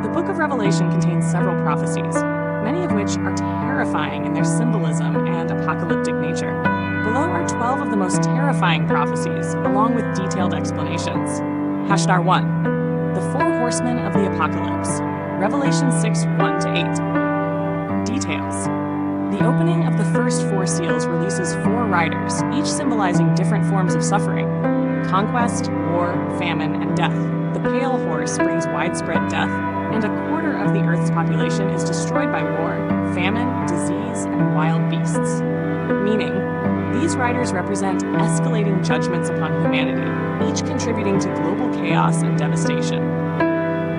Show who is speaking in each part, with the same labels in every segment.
Speaker 1: The book of Revelation contains several prophecies, many of which are terrifying in their symbolism and apocalyptic nature. Below are 12 of the most terrifying prophecies, along with detailed explanations. Hashdar 1. The Four Horsemen of the Apocalypse. Revelation 6, 1-8. Details. The opening of the first four seals releases four riders, each symbolizing different forms of suffering: conquest, war, famine, and death. The pale horse brings widespread death, and a quarter of the Earth's population is destroyed by war, famine, disease, and wild beasts. Meaning, these riders represent escalating judgments upon humanity, each contributing to global chaos and devastation.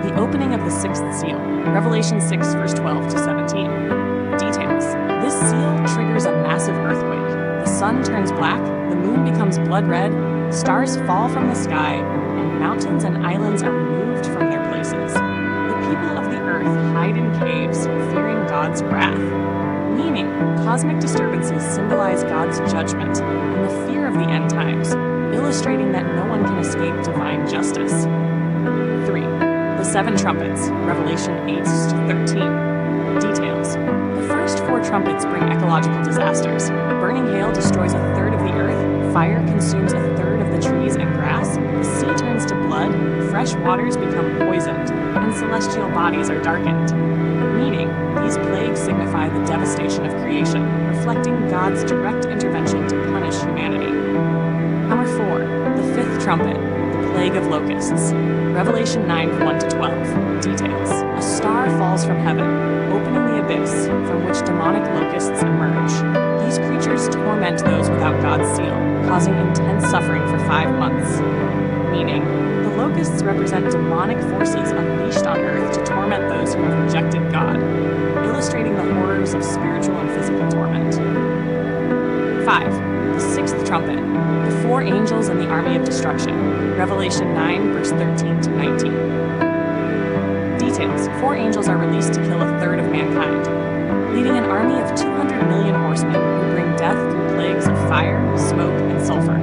Speaker 1: The opening of the sixth seal, Revelation 6, verse 12-17. Details. This seal triggers a massive earthquake. The sun turns black, the moon becomes blood red, stars fall from the sky, and mountains and islands are removed from their places. The people of the earth hide in caves, fearing God's wrath. Meaning, cosmic disturbances symbolize God's judgment and the fear of the end times, illustrating that no one can escape divine justice. 3. The Seven Trumpets, Revelation 8-13. Details. The first four trumpets bring ecological disasters. Burning hail destroys a third of the earth, fire consumes a third of the trees and grass, the sea turns to blood, fresh waters become poisoned, and celestial bodies are darkened. Meaning, these plagues signify the devastation of creation, reflecting God's direct intervention to punish humanity. Number 4. The fifth trumpet, the plague of locusts. Revelation 9, 1-12. Details. A star falls from heaven, opening the abyss, from which demonic locusts emerge. These creatures torment those without God's seal, causing intense suffering for 5 months. Meaning, the locusts represent demonic forces unleashed on earth to torment those who have rejected God, illustrating the horrors of spiritual and physical torment. 5. The sixth trumpet, the four angels and the army of destruction. Revelation 9, verse 13-19. Details. 4 angels are released to kill a third of mankind, leading an army of 200 million horsemen who bring death through plagues of fire, smoke, and sulfur.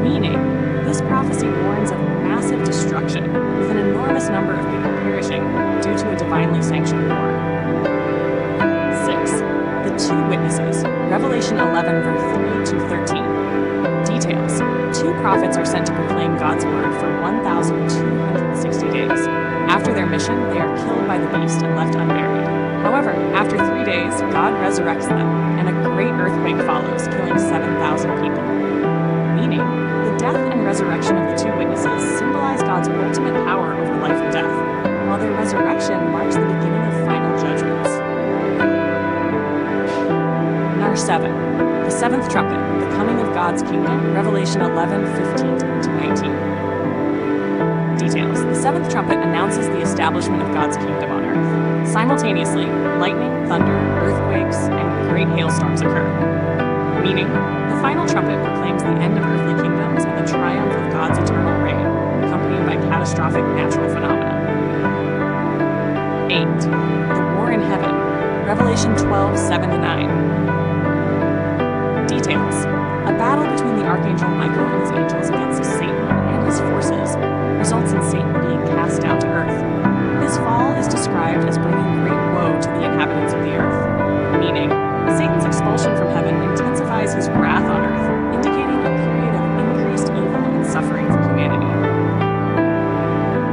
Speaker 1: Meaning, this prophecy warns of massive destruction, with an enormous number of people perishing due to a divinely sanctioned war. 6. The two witnesses, Revelation 11, verse 3-13. Details. 2 prophets are sent to proclaim God's word for 1,260 days. After their mission, they are killed by the beast and left unburied. However, after 3 days, God resurrects them, and a great earthquake follows, killing 7,000 people. Meaning, the death and resurrection of the 2 witnesses symbolize God's ultimate power over life and death, while their resurrection marks the beginning of final judgments. Number 7. The seventh trumpet, the coming of God's kingdom, Revelation 11, 15-19. Details. The seventh trumpet announces the establishment of God's kingdom on earth. Simultaneously, lightning, thunder, earthquakes, and great hailstorms occur. Meaning, the final trumpet proclaims the end of earthly kingdoms and the triumph of God's eternal reign, accompanied by catastrophic natural phenomena. 8. The war in heaven, Revelation 12, 7-9. Details. A battle between the archangel Michael and his angels against Satan and his forces results in Satan being cast down to earth. His fall is described as bringing great woe to the inhabitants of the earth. Meaning, Satan's expulsion from heaven intensifies his wrath on earth, indicating a period of increased evil and suffering for humanity.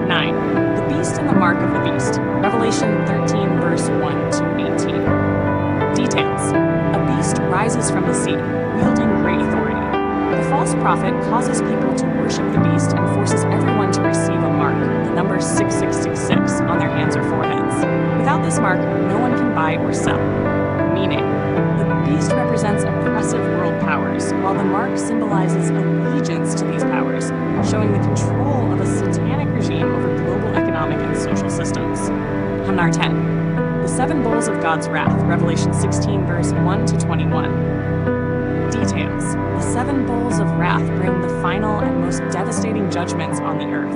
Speaker 1: 9. The beast and the mark of the beast, Revelation 13, verse 1-18. Details. A beast rises from the sea, wielding great authority. The false prophet causes people to worship the beast and forces everyone to receive a mark, the number 6666, on their hands or foreheads. Without this mark, no one can buy or sell. Meaning, the beast represents oppressive world powers, while the mark symbolizes allegiance to these powers, showing the control of a satanic regime over global economic and social systems. Hamnar 10. The 7 bowls of God's wrath, Revelation 16, verse 1-21. Details. The 7 bowls of wrath bring the final and most devastating judgments on the earth.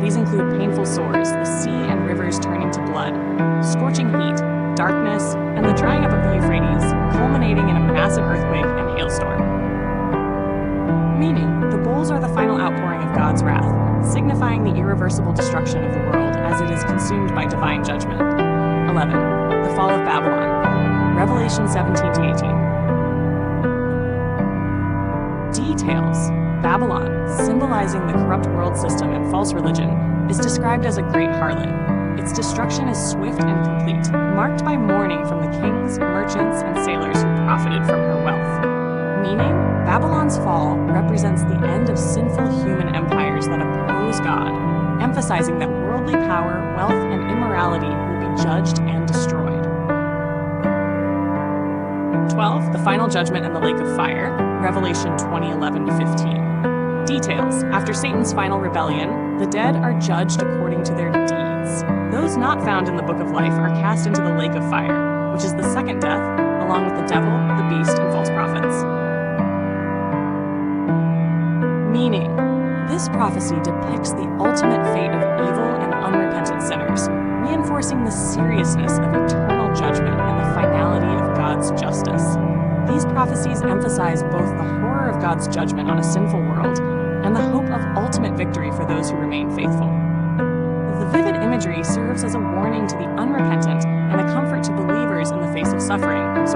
Speaker 1: These include painful sores, the sea and rivers turning to blood, scorching heat, darkness, and the drying up of the Euphrates, culminating in a massive earthquake and hailstorm. Meaning, the bowls are the final outpouring of God's God's wrath, signifying the irreversible destruction of the world as it is consumed by divine judgment. 11. The fall of Babylon. Revelation 17-18. Details. Babylon, symbolizing the corrupt world system and false religion, is described as a great harlot. Its destruction is swift and complete, marked by mourning from the kings, merchants, and sailors who profited from her wealth. Meaning, Babylon's fall represents the end of sinful human empires that oppose God, emphasizing that worldly power, wealth, and immorality will be judged and destroyed. 12. The final judgment and the lake of fire. Revelation 20:11-15. Details. After Satan's final rebellion, the dead are judged according to their deeds. Those not found in the book of life are cast into the lake of fire, which is the second death, along with the devil, the beast, and false prophets. Meaning, this prophecy depicts the ultimate fate of evil and unrepentant sinners, reinforcing the seriousness of eternal judgment and the finality of God's justice. These prophecies emphasize both the horror of God's judgment on a sinful world and the hope of ultimate victory for those who remain faithful. The vivid imagery serves as a warning to the unrepentant and a comfort to believers in the face of suffering. Source